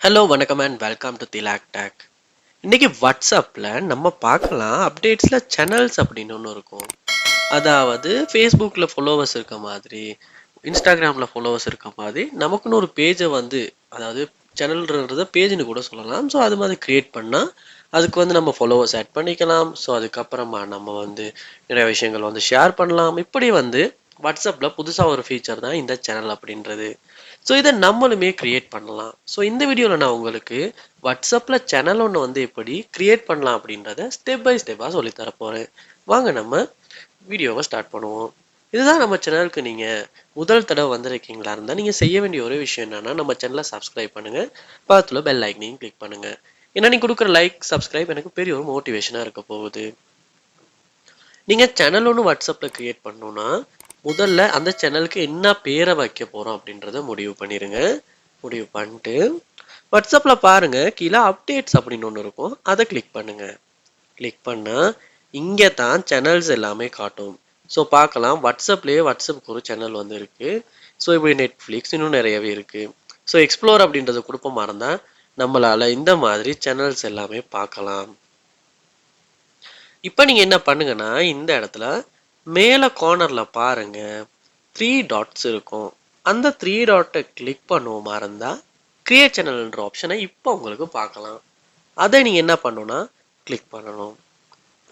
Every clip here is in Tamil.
ஹலோ வணக்கம் and welcome to Thilak take. இன்னைக்கு வாட்ஸ்அப்பில் நம்ம பார்க்கலாம் அப்டேட்ஸில் சேனல்ஸ் அப்படின்னு ஒன்று இருக்கும். அதாவது ஃபேஸ்புக்கில் ஃபாலோவர்ஸ் இருக்க மாதிரி, இன்ஸ்டாகிராமில் ஃபாலோவர்ஸ் இருக்க மாதிரி நமக்குன்னு ஒரு பேஜை வந்து, அதாவது சேனல்ன்றத பேஜ்னு கூட சொல்லலாம். ஸோ அது மாதிரி க்ரியேட் பண்ணால் அதுக்கு வந்து நம்ம ஃபாலோவர்ஸ் ஆட் பண்ணிக்கலாம். ஸோ அதுக்கப்புறமா நம்ம வந்து நிறைய விஷயங்கள் வந்து ஷேர் பண்ணலாம். இப்படி வந்து வாட்ஸ்அப்பில் புதுசாக ஒரு ஃபீச்சர் தான் இந்த சேனல் அப்படின்றது. ஸோ இதை நம்மளுமே க்ரியேட் பண்ணலாம். ஸோ இந்த வீடியோவில் நான் உங்களுக்கு வாட்ஸ்அப்பில் சேனல் ஒன்று வந்து எப்படி க்ரியேட் பண்ணலாம் அப்படின்றத ஸ்டெப் பை ஸ்டெப்பாக சொல்லித்தர போகிறேன். வாங்க நம்ம வீடியோவை ஸ்டார்ட் பண்ணுவோம். இதுதான் நம்ம சேனலுக்கு நீங்கள் முதல் தடவை வந்திருக்கீங்களா இருந்தால் நீங்கள் செய்ய வேண்டிய ஒரே விஷயம் என்னென்னா நம்ம சேனலை சப்ஸ்கிரைப் பண்ணுங்கள், பக்கத்தில் பெல் ஐக்கனையும் கிளிக் பண்ணுங்கள். ஏன்னா நீங்கள் கொடுக்குற லைக் சப்ஸ்கிரைப் எனக்கு பெரிய ஒரு மோட்டிவேஷனாக இருக்க போகுது. நீங்கள் சேனல் ஒன்று வாட்ஸ்அப்பில் க்ரியேட் பண்ணணுன்னா முதல்ல அந்த சேனலுக்கு என்ன பேரை வைக்க போகிறோம் அப்படின்றத முடிவு பண்ணிடுங்க. முடிவு பண்ணிட்டு வாட்ஸ்அப்பில் பாருங்கள், கீழே அப்டேட்ஸ் அப்படின்னு ஒன்று இருக்கும், அதை கிளிக் பண்ணுங்கள். கிளிக் பண்ணால் இங்கே தான் சேனல்ஸ் எல்லாமே காட்டும். ஸோ பார்க்கலாம், வாட்ஸ்அப்லேயே வாட்ஸ்அப்புக்கு ஒரு சேனல் வந்து இருக்குது. ஸோ இப்படி நெட்ஃப்ளிக்ஸ் இன்னும் நிறையவே இருக்குது. ஸோ எக்ஸ்ப்ளோர் அப்படின்றத கொடுப்போமா இருந்தால் நம்மளால் இந்த மாதிரி சேனல்ஸ் எல்லாமே பார்க்கலாம். இப்போ நீங்கள் என்ன பண்ணுங்கன்னா, இந்த இடத்துல மேலே கார்னரில் பாருங்க 3 டாட்ஸ் இருக்கும். அந்த 3 டாட்டை கிளிக் பண்ணுவோமா இருந்தால் கிரியேட் சேனல்ன்ற ஆப்ஷனை இப்போ உங்களுக்கு பார்க்கலாம். அதை நீங்கள் என்ன பண்ணணும்னா கிளிக் பண்ணணும்.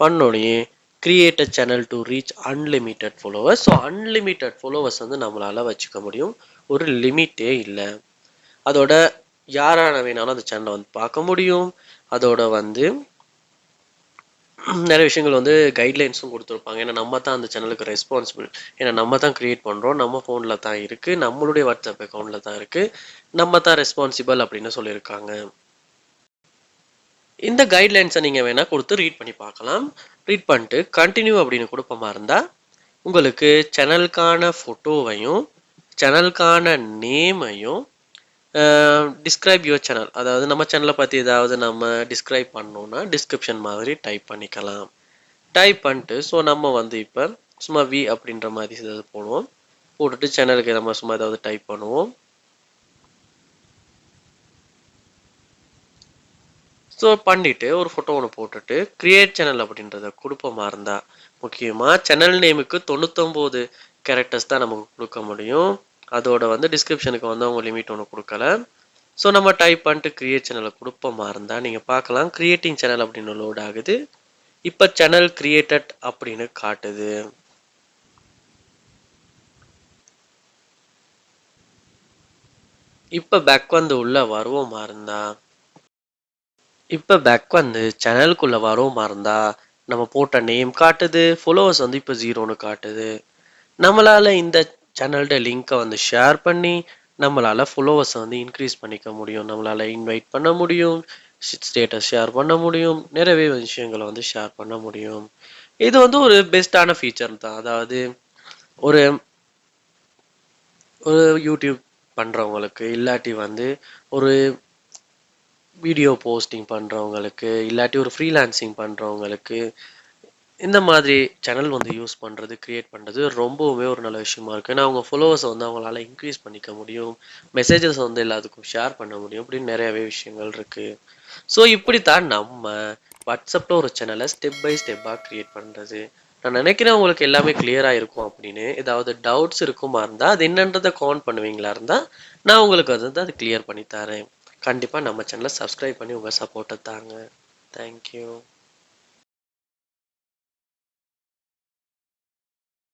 பண்ணோடனே create a channel to reach unlimited followers. So unlimited followers வந்து நம்மளால் வச்சுக்க முடியும், ஒரு லிமிட்டே இல்லை. அதோட யாரான வேணாலும் அந்த சேனலை வந்து பார்க்க முடியும். அதோட வந்து நிறைய விஷயங்கள் வந்து கைட்லைன்ஸும் கொடுத்துருப்பாங்க. ஏன்னா நம்ம தான் அந்த சேனலுக்கு ரெஸ்பான்சிபிள். ஏன்னா நம்ம தான் க்ரியேட் பண்ணுறோம், நம்ம ஃபோனில் தான் இருக்குது, நம்மளுடைய வாட்ஸ்அப் அக்கௌண்ட்டில் தான் இருக்குது, நம்ம தான் ரெஸ்பான்சிபிள் அப்படின்னு சொல்லியிருக்காங்க. இந்த கைட்லைன்ஸை நீங்கள் வேணால் கொடுத்து ரீட் பண்ணி பார்க்கலாம். ரீட் பண்ணிட்டு கண்டினியூ அப்படின்னு கொடுப்பமா இருந்தால் உங்களுக்கு சேனலுக்கான ஃபோட்டோவையும் சேனலுக்கான நேமையும் டிஸ்கிரைப் யுவர் சேனல், அதாவது நம்ம சேனலை பற்றி ஏதாவது நம்ம டிஸ்கிரைப் பண்ணோன்னா டிஸ்கிரிப்ஷன் மாதிரி டைப் பண்ணிக்கலாம். டைப் பண்ணிட்டு ஸோ நம்ம வந்து இப்போ சும்மா வி அப்படின்ற மாதிரி ஏதாவது போடுவோம். போட்டுட்டு சேனலுக்கு நம்ம சும்மா ஏதாவது டைப் பண்ணுவோம். ஸோ பண்ணிவிட்டு ஒரு ஃபோட்டோ ஒன்று போட்டுட்டு க்ரியேட் சேனல் அப்படின்றத கொடுப்போமா இருந்தால், முக்கியமாக சேனல் நேமுக்கு 99 கேரக்டர்ஸ் தான் நமக்கு கொடுக்க முடியும். அதோட வந்து டிஸ்கிரிப்ஷனுக்கு வந்து அவங்க லிமிட் ஒன்று கொடுக்கல. ஸோ நம்ம டைப் பண்ணிட்டு க்ரியேட் சேனலை கொடுப்போமா இருந்தால் நீங்கள் பார்க்கலாம், க்ரியேட்டிங் சேனல் அப்படின்னு லோட் ஆகுது. இப்போ சேனல் கிரியேட்டட் அப்படின்னு காட்டுது. இப்போ பேக் வந்து உள்ள வருவோமா இருந்தா, இப்போ பேக் வந்து சேனலுக்குள்ள வருவோமா இருந்தா நம்ம போட்ட நேம் காட்டுது, ஃபாலோவர்ஸ் வந்து இப்போ 0ன்னு காட்டுது. நம்மளால இந்த சேனலோட லிங்கை வந்து ஷேர் பண்ணி நம்மளால ஃபாலோவர்ஸை வந்து இன்க்ரீஸ் பண்ணிக்க முடியும். நம்மளால இன்வைட் பண்ண முடியும், ஸ்டேட்டஸ் ஷேர் பண்ண முடியும், நிறைய விஷயங்களை வந்து ஷேர் பண்ண முடியும். இது வந்து ஒரு பெஸ்ட்டான ஃபீச்சர் தான். அதாவது ஒரு ஒரு யூடியூப் பண்ணுறவங்களுக்கு, இல்லாட்டி வந்து ஒரு வீடியோ போஸ்டிங் பண்ணுறவங்களுக்கு, இல்லாட்டி ஒரு ஃப்ரீலான்சிங் பண்ணுறவங்களுக்கு இந்த மாதிரி சேனல் வந்து யூஸ் பண்ணுறது, க்ரியேட் பண்ணுறது ரொம்பவுமே ஒரு நல்ல விஷயமா இருக்குது. ஏன்னா அவங்க ஃபாலோவர்ஸை வந்து அவங்களால இன்க்ரீஸ் பண்ணிக்க முடியும், மெசேஜஸ் வந்து எல்லாத்துக்கும் ஷேர் பண்ண முடியும், அப்படின்னு நிறையவே விஷயங்கள் இருக்குது. ஸோ இப்படி தான் நம்ம வாட்ஸ்அப்பில் ஒரு சேனலை ஸ்டெப் பை ஸ்டெப்பாக க்ரியேட் பண்ணுறது. நான் நினைக்கிறேன் உங்களுக்கு எல்லாமே கிளியராக இருக்கும் அப்படின்னு. ஏதாவது டவுட்ஸ் இருக்குமா இருந்தால் அது என்னன்றதை கமெண்ட் பண்ணுவீங்களா இருந்தால் நான் உங்களுக்கு அது கிளியர் பண்ணி தரேன். கண்டிப்பாக நம்ம சேனலை சப்ஸ்கிரைப் பண்ணி உங்கள் சப்போர்ட்டை தாங்க. தேங்க்யூ.